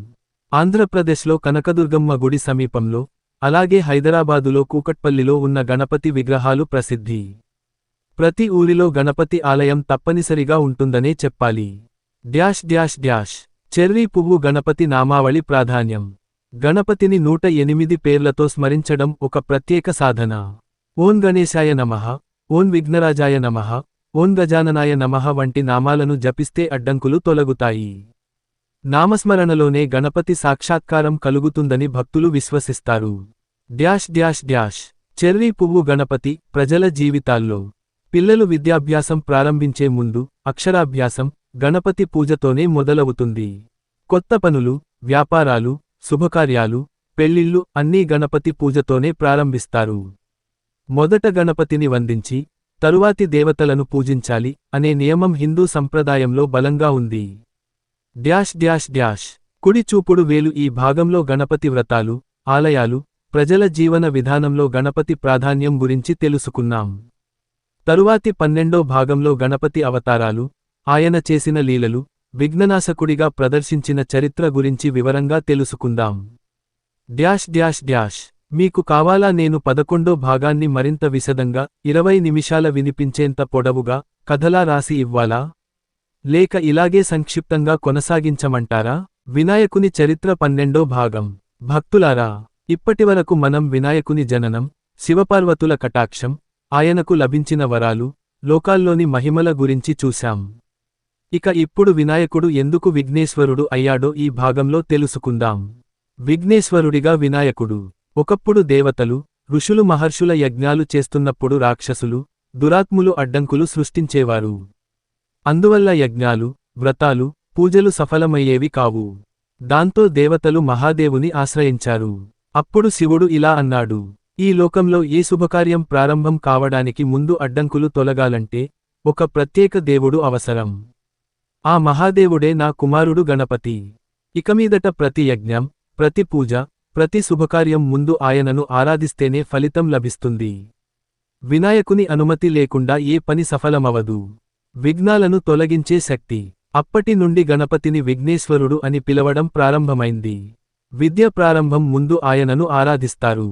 ఆంధ్రప్రదేశ్లో కనకదుర్గమ్మ గుడి సమీపంలో, అలాగే హైదరాబాదులో కూకట్పల్లిలో ఉన్న గణపతి విగ్రహాలు ప్రసిద్ధి. ప్రతి ఊరిలో గణపతి ఆలయం తప్పనిసరిగా ఉంటుందనే చెప్పాలి. చెర్రీ పువ్వు గణపతి నామావళి ప్రాధాన్యం. గణపతిని 108 పేర్లతో స్మరించడం ఒక ప్రత్యేక సాధన. ఓం గణేశాయ నమః, ఓం విఘ్నరాజాయ నమః, ఓం గజాననాయ నమః వంటి నామాలను జపిస్తే అడ్డంకులు తొలగుతాయి. నామస్మరణలోనే గణపతి సాక్షాత్కారం కలుగుతుందని భక్తులు విశ్వసిస్తారు. చెర్రీ పువ్వు గణపతి ప్రజల జీవితాల్లో. పిల్లలు విద్యాభ్యాసం ప్రారంభించే ముందు అక్షరాభ్యాసం గణపతి పూజతోనే మొదలవుతుంది. కొత్త పనులు, వ్యాపారాలు, శుభకార్యాలు, పెళ్లిళ్ళు అన్నీ గణపతి పూజతోనే ప్రారంభిస్తారు. మొదట గణపతిని వందించి తరువాతి దేవతలను పూజించాలి అనే నియమం హిందూ సంప్రదాయంలో బలంగా ఉంది. కుడి చూపుడు వేలు. ఈ భాగంలో గణపతి వ్రతాలు, ఆలయాలు, ప్రజల జీవన విధానంలో గణపతి ప్రాధాన్యం గురించి తెలుసుకున్నాం. తరువాతి 12వ భాగంలో గణపతి అవతారాలు, ఆయన చేసిన లీలలు, విఘ్ననాశకుడిగా ప్రదర్శించిన చరిత్ర గురించి వివరంగా తెలుసుకుందాం. మీకు కావాలా నేను 11వ భాగాన్ని మరింత విశదంగా 20 నిమిషాల వినిపించేంత పొడవుగా కథలా రాసి ఇవ్వాలా? లేక ఇలాగే సంక్షిప్తంగా కొనసాగించమంటారా? వినాయకుని చరిత్ర 12వ భాగం. భక్తులారా, ఇప్పటివరకు మనం వినాయకుని జననం, శివపార్వతుల కటాక్షం, ఆయనకు లభించిన వరాలు, లోకాల్లోని మహిమల గురించి చూశాం. ఇక ఇప్పుడు వినాయకుడు ఎందుకు విఘ్నేశ్వరుడు అయ్యాడో ఈ భాగంలో తెలుసుకుందాం. విఘ్నేశ్వరుడిగా వినాయకుడు. ఒకప్పుడు దేవతలు, ఋషులు మహర్షుల యజ్ఞాలు చేస్తున్నప్పుడు రాక్షసులు, దురాత్ములు అడ్డంకులు సృష్టించేవారు. అందువల్ల యజ్ఞాలు, వ్రతాలు, పూజలు సఫలమయ్యేవి కావు. దాంతో దేవతలు మహాదేవుని ఆశ్రయించారు. అప్పుడు శివుడు ఇలా అన్నాడు: ఈ లోకంలో ఏ శుభకార్యం ప్రారంభం కావడానికి ముందు అడ్డంకులు తొలగాలంటే ఒక ప్రత్యేక దేవుడు అవసరం. ఆ మహాదేవుడే నా కుమారుడు గణపతి. ఇకమీదట ప్రతి యజ్ఞం, ప్రతి పూజ, ప్రతి శుభకార్యం ముందు ఆయనను ఆరాధిస్తేనే ఫలితం లభిస్తుంది. వినాయకుని అనుమతి లేకుండా ఏ పని సఫలమవదు. విఘ్నాలను తొలగించే శక్తి. అప్పటి నుండి గణపతిని విఘ్నేశ్వరుడు అని పిలవడం ప్రారంభమైంది. విద్య ప్రారంభం ముందు ఆయనను ఆరాధిస్తారు.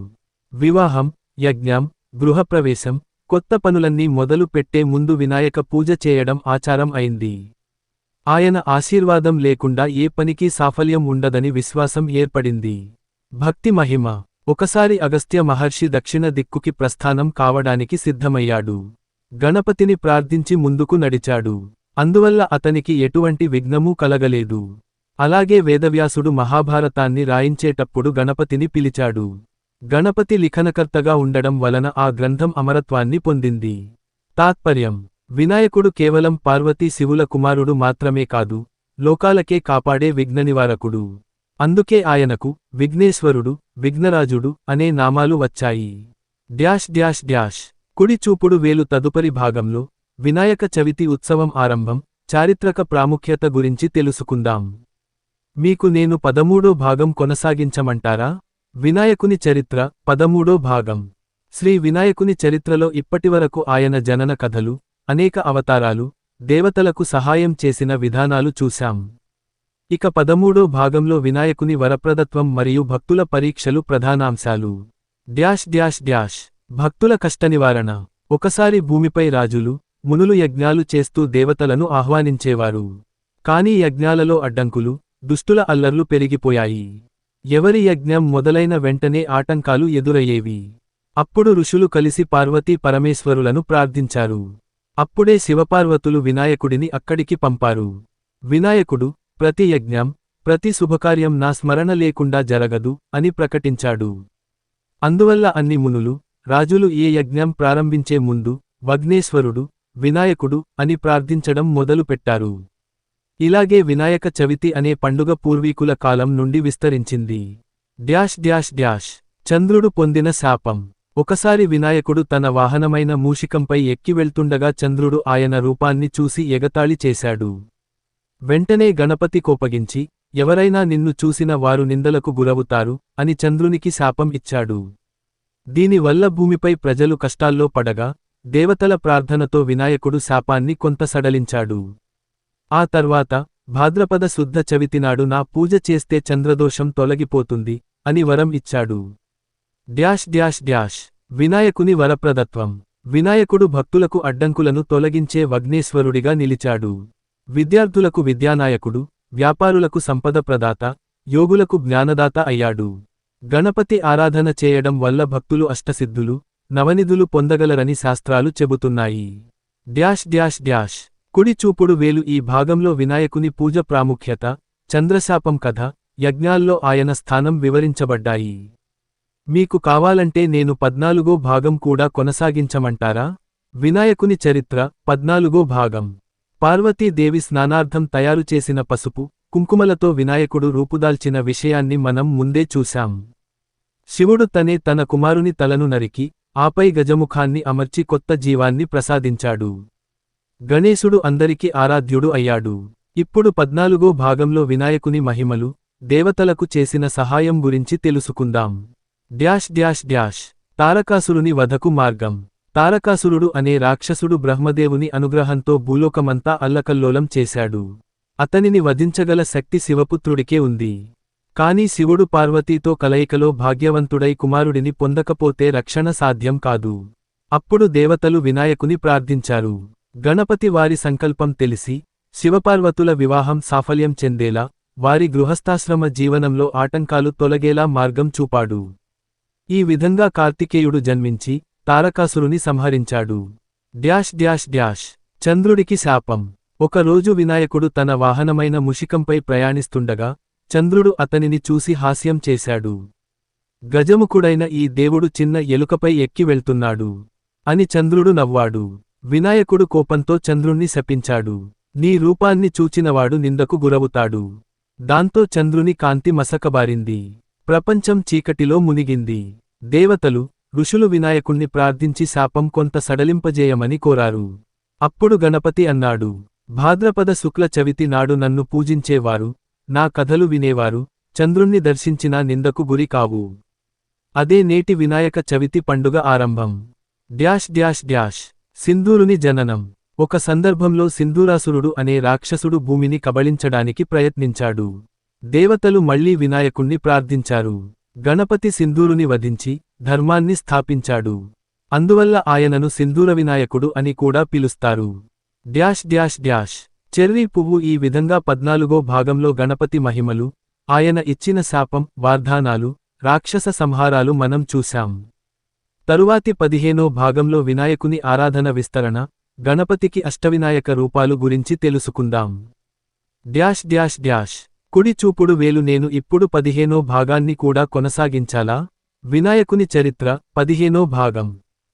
వివాహం, యజ్ఞం, గృహప్రవేశం, కొత్త పనులన్నీ మొదలు పెట్టే ముందు వినాయక పూజ చేయడం ఆచారం అయింది. ఆయన ఆశీర్వాదం లేకుండా ఏ పనికి సాఫల్యం ఉండదని విశ్వాసం ఏర్పడింది. భక్తి మహిమ. ఒకసారి అగస్త్య మహర్షి దక్షిణ దిక్కుకి ప్రస్థానం కావడానికి సిద్ధమయ్యాడు. గణపతిని ప్రార్థించి ముందుకు నడిచాడు. అందువల్ల అతనికి ఎటువంటి విఘ్నమూ కలగలేదు. అలాగే వేదవ్యాసుడు మహాభారతాన్ని రాయించేటప్పుడు గణపతిని పిలిచాడు. గణపతి లిఖనకర్తగా ఉండడం వలన ఆ గ్రంథం అమరత్వాన్ని పొందింది. తాత్పర్యం: వినాయకుడు కేవలం పార్వతీ శివుల కుమారుడు మాత్రమే కాదు, లోకాలకే కాపాడే విఘ్ననివారకుడు. అందుకే ఆయనకు విఘ్నేశ్వరుడు, విఘ్నరాజుడు అనే నామాలు వచ్చాయి. కుడి చూపుడు వేలు. తదుపరి భాగంలో వినాయక చవితి ఉత్సవం ఆరంభం, చారిత్రక ప్రాముఖ్యత గురించి తెలుసుకుందాం. మీకు నేను 13వ భాగం కొనసాగించమంటారా? వినాయకుని చరిత్ర 13వ భాగం. శ్రీ వినాయకుని చరిత్రలో ఇప్పటివరకు ఆయన జనన కథలు, అనేక అవతారాలు, దేవతలకు సహాయం చేసిన విధానాలు చూశాం. ఇక 13వ భాగంలో వినాయకుని వరప్రదత్వం మరియు భక్తుల పరీక్షలు ప్రధానాంశాలు. భక్తుల కష్టనివారణ. ఒకసారి భూమిపై రాజులు, మునులు యజ్ఞాలు చేస్తూ దేవతలను ఆహ్వానించేవారు. కానీ యజ్ఞాలలో అడ్డంకులు, దుష్టుల అల్లర్లు పెరిగిపోయాయి. ఎవరి యజ్ఞం మొదలైన వెంటనే ఆటంకాలు ఎదురయ్యేవి. అప్పుడు ఋషులు కలిసి పార్వతీ పరమేశ్వరులను ప్రార్థించారు. అప్పుడే శివపార్వతులు వినాయకుడిని అక్కడికి పంపారు. వినాయకుడు, ప్రతి యజ్ఞం, ప్రతి శుభకార్యం నా స్మరణ లేకుండా జరగదు అని ప్రకటించాడు. అందువల్ల అన్ని మునులు, రాజులు ఏ యజ్ఞం ప్రారంభించే ముందు వగ్నేశ్వరుడు, వినాయకుడు అని ప్రార్థించడం మొదలుపెట్టారు. ఇలాగే వినాయక చవితి అనే పండుగ పూర్వీకుల కాలం నుండి విస్తరించింది. డ్యాష్ డ్యాష్ డ్యాష్ చంద్రుడు పొందిన శాపం. ఒకసారి వినాయకుడు తన వాహనమైన మూషికంపై ఎక్కి వెళ్తుండగా చంద్రుడు ఆయన రూపాన్ని చూసి ఎగతాళి చేశాడు. వెంటనే గణపతి కోపగించి, ఎవరైనా నిన్ను చూసిన వారు నిందలకు గురవుతారు అని చంద్రునికి శాపం ఇచ్చాడు. దీనివల్ల భూమిపై ప్రజలు కష్టాల్లో పడగా, దేవతల ప్రార్థనతో వినాయకుడు శాపాన్ని కొంత సడలించాడు. ఆ తర్వాత, భాద్రపద శుద్ధ చవితినాడు నా పూజ చేస్తే చంద్రదోషం తొలగిపోతుంది అని వరం ఇచ్చాడు. డ్యాష్ డ్యాష్ డ్యాష్ వినాయకుని వరప్రదత్వం. వినాయకుడు భక్తులకు అడ్డంకులను తొలగించే వగ్నేశ్వరుడిగా నిలిచాడు. విద్యార్థులకు విద్యానాయకుడు, వ్యాపారులకు సంపద ప్రదాత, యోగులకు జ్ఞానదాత అయ్యాడు. గణపతి ఆరాధన చేయడం వల్ల భక్తులు అష్టసిద్ధులు, నవనిధులు పొందగలరని శాస్త్రాలు చెబుతున్నాయి. డ్యాష్ డ్యాష్ డ్యాష్ కుడి చూపుడు వేలు. ఈ భాగంలో వినాయకుని పూజ ప్రాముఖ్యత, చంద్రశాపం కథ, యజ్ఞాల్లో ఆయన స్థానం వివరించబడ్డాయి. మీకు కావాలంటే నేను 14వ భాగం కూడా కొనసాగించమంటారా? వినాయకుని చరిత్ర 14వ భాగం. పార్వతీదేవి స్నానార్థం తయారు చేసిన పసుపు, కుంకుమలతో వినాయకుడు రూపుదాల్చిన విషయాన్ని మనం ముందే చూశాం. శివుడు తన కుమారుని తలను నరికి, ఆపై గజముఖాన్ని అమర్చి కొత్త జీవాన్ని ప్రసాదించాడు. గణేశుడు అందరికి ఆరాధ్యుడు అయ్యాడు. ఇప్పుడు 14వ భాగంలో వినాయకుని మహిమలు, దేవతలకు చేసిన సహాయం గురించి తెలుసుకుందాం. డ్యాష్ డ్యాష్ డ్యాష్ తారకాసురుని వధకు మార్గం. తారకాసురుడు అనే రాక్షసుడు బ్రహ్మదేవుని అనుగ్రహంతో భూలోకమంతా అల్లకల్లోలం చేశాడు. అతనిని వధించగల శక్తి శివపుత్రుడికే ఉంది. కాని శివుడు పార్వతీతో కలయికలో భాగ్యవంతుడై కుమారుడిని పొందకపోతే రక్షణ సాధ్యం కాదు. అప్పుడు దేవతలు వినాయకుని ప్రార్థించారు. గణపతి వారి సంకల్పం తెలిసి, శివపార్వతుల వివాహం సాఫల్యం చెందేలా, వారి గృహస్థాశ్రమ జీవనంలో ఆటంకాలు తొలగేలా మార్గం చూపాడు. ఈ విధంగా కార్తికేయుడు జన్మించి, తారకాసురుని సంహరించాడు. డ్యాష్ డ్యాష్ డ్యాష్ చంద్రుడికి శాపం. ఒకరోజు వినాయకుడు తన వాహనమైన ముషికంపై ప్రయాణిస్తుండగా, చంద్రుడు అతనిని చూసి హాస్యం చేశాడు. గజముఖుడైన ఈ దేవుడు చిన్న ఎలుకపై ఎక్కి వెళ్తున్నాడు అని చంద్రుడు నవ్వాడు. వినాయకుడు కోపంతో చంద్రుణ్ణి శపించాడు. నీ రూపాన్ని చూచినవాడు నిందకు గురవుతాడు. దాంతో చంద్రుని కాంతి మసకబారింది. ప్రపంచం చీకటిలో మునిగింది. దేవతలు, ఋషులు వినాయకుణ్ణి ప్రార్థించి శాపం కొంత సడలింపజేయమని కోరారు. అప్పుడు గణపతి అన్నాడు, భాద్రపద శుక్ల చవితి నాడు నన్ను పూజించేవారు, నా కథలు వినేవారు, చంద్రుణ్ణి దర్శించినా నిందకు గురి కావు. అదే నేటి వినాయక చవితి పండుగ ఆరంభం. డ్యాష్ డ్యాష్ డ్యాష్ సింధూరుని జననం. ఒక సందర్భంలో సింధూరాసురుడు అనే రాక్షసుడు భూమిని కబళించడానికి ప్రయత్నించాడు. దేవతలు మళ్లీ వినాయకుణ్ణి ప్రార్థించారు. గణపతి సింధూరుని వధించి, ధర్మాన్ని స్థాపించాడు. అందువల్ల ఆయనను సింధూర వినాయకుడు అని కూడా పిలుస్తారు. డ్యాష్ డ్యాష్ డ్యాష్ చెర్రీ పువ్వు. ఈ విధంగా 14వ భాగంలో గణపతి మహిమలు, ఆయన ఇచ్చిన శాపం, వార్ధానాలు, రాక్షస సంహారాలు మనం చూశాం. తరువాతి 15వ భాగంలో వినాయకుని ఆరాధన విస్తరణ, గణపతికి అష్టవినాయక రూపాలు గురించి తెలుసుకుందాం. డ్యాష్ డ్యాష్ డ్యాష్ కుడి చూపుడు వేలు. నేను ఇప్పుడు 15వ భాగాన్ని కూడా కొనసాగించాలా? వినాయకుని చరిత్ర 15వ భాగం.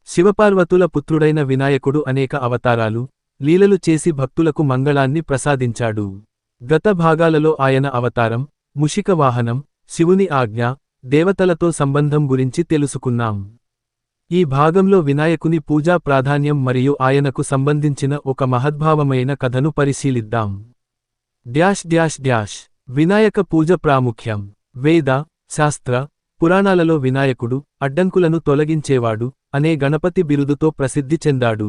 శివపార్వతుల పుత్రుడైన వినాయకుడు అనేక అవతారాలు, లీలలు చేసి భక్తులకు మంగళాన్ని ప్రసాదించాడు. గత భాగాలలో ఆయన అవతారం, ముషిక వాహనం, శివుని ఆజ్ఞ, దేవతలతో సంబంధం గురించి తెలుసుకున్నాం. ఈ భాగంలో వినాయకుని పూజా ప్రాధాన్యం మరియు ఆయనకు సంబంధించిన ఒక మహద్భావమైన కథను పరిశీలిద్దాం. డ్యాష్ డ్యాష్ డ్యాష్ వినాయక పూజ ప్రాముఖ్యం. వేద, శాస్త్ర, పురాణాలలో వినాయకుడు అడ్డంకులను తొలగించేవాడు అనే గణపతి బిరుదుతో ప్రసిద్ధి చెందాడు.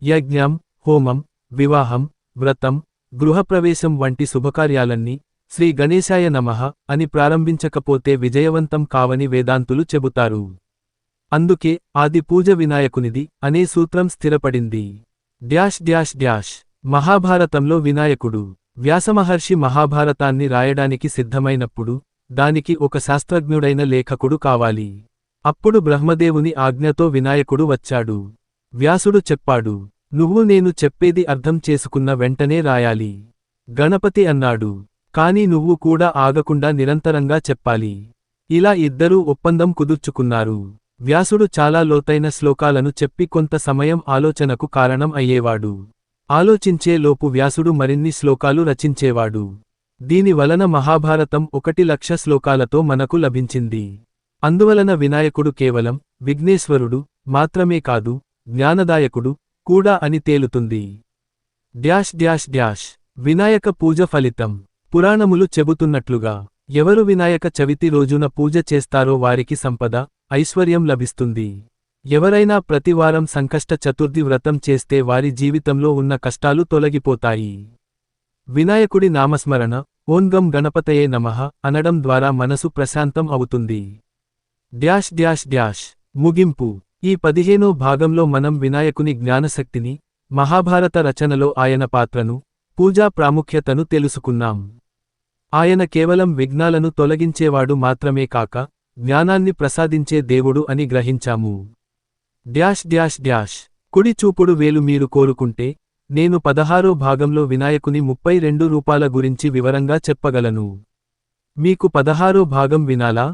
యజ్ఞం, హోమం, వివాహం, వ్రతం, గృహప్రవేశం వంటి శుభకార్యాలన్నీ శ్రీ గణేశాయ నమః అని ప్రారంభించకపోతే విజయవంతం కావని వేదాంతులు చెబుతారు. అందుకే ఆది పూజ వినాయకునిది అనే సూత్రం స్థిరపడింది. డ్యాష్ డ్యాష్ డ్యాష్ మహాభారతంలో వినాయకుడు. వ్యాసమహర్షి మహాభారతాన్ని రాయడానికి సిద్ధమైనప్పుడు దానికి ఒక శాస్త్రజ్ఞుడైన లేఖకుడు కావాలి. అప్పుడు బ్రహ్మదేవుని ఆజ్ఞతో వినాయకుడు వచ్చాడు. వ్యాసుడు చెప్పాడు, నువ్వు నేను చెప్పేది అర్థం చేసుకున్న వెంటనే రాయాలి. గణపతి అన్నాడు, కాని నువ్వు కూడా ఆగకుండా నిరంతరంగా చెప్పాలి. ఇలా ఇద్దరూ ఒప్పందం కుదుర్చుకున్నారు. వ్యాసుడు చాలా లోతైన శ్లోకాలను చెప్పి కొంత సమయం ఆలోచనకు కారణం అయ్యేవాడు. ఆలోచించే లోపు వ్యాసుడు మరిన్ని శ్లోకాలు రచించేవాడు. దీని వలన మహాభారతం 1,00,000 శ్లోకాలతో మనకు లభించింది. అందువలన వినాయకుడు కేవలం విఘ్నేశ్వరుడు మాత్రమే కాదు, జ్ఞానదాయకుడు కూడా అని తేలుతుంది. డ్యాష్ డ్యాష్ డ్యాష్ వినాయక పూజ ఫలితం. పురాణములు చెబుతున్నట్లుగా ఎవరు వినాయక చవితి రోజున పూజ చేస్తారో వారికి సంపద, ఐశ్వర్యం లభిస్తుంది. ఎవరైనా ప్రతివారం సంకష్ట చతుర్థి వ్రతం చేస్తే వారి జీవితంలో ఉన్న కష్టాలు తొలగిపోతాయి. వినాయకుడి నామస్మరణ ఓం గం గణపతయే నమః అనడం ద్వారా మనసు ప్రశాంతం అవుతుంది. డ్యాష్ డ్యాష్ డ్యాష్ ముగింపు. ఈ 15వ భాగంలో మనం వినాయకుని జ్ఞానశక్తిని, మహాభారత రచనలో ఆయన పాత్రను, పూజా ప్రాముఖ్యతను తెలుసుకున్నాం. ఆయన కేవలం విఘ్నాలను తొలగించేవాడు మాత్రమే కాక, జ్ఞానాన్ని ప్రసాదించే దేవుడు అని గ్రహించాము. డ్యాష్ డ్యాష్ డ్యాష్ కుడి చూపుడు వేలు మీరు కోరుకుంటే, నేను 16వ భాగంలో వినాయకుని 32 రూపాల గురించి వివరంగా చెప్పగలను. మీకు 16వ భాగం వినాలా?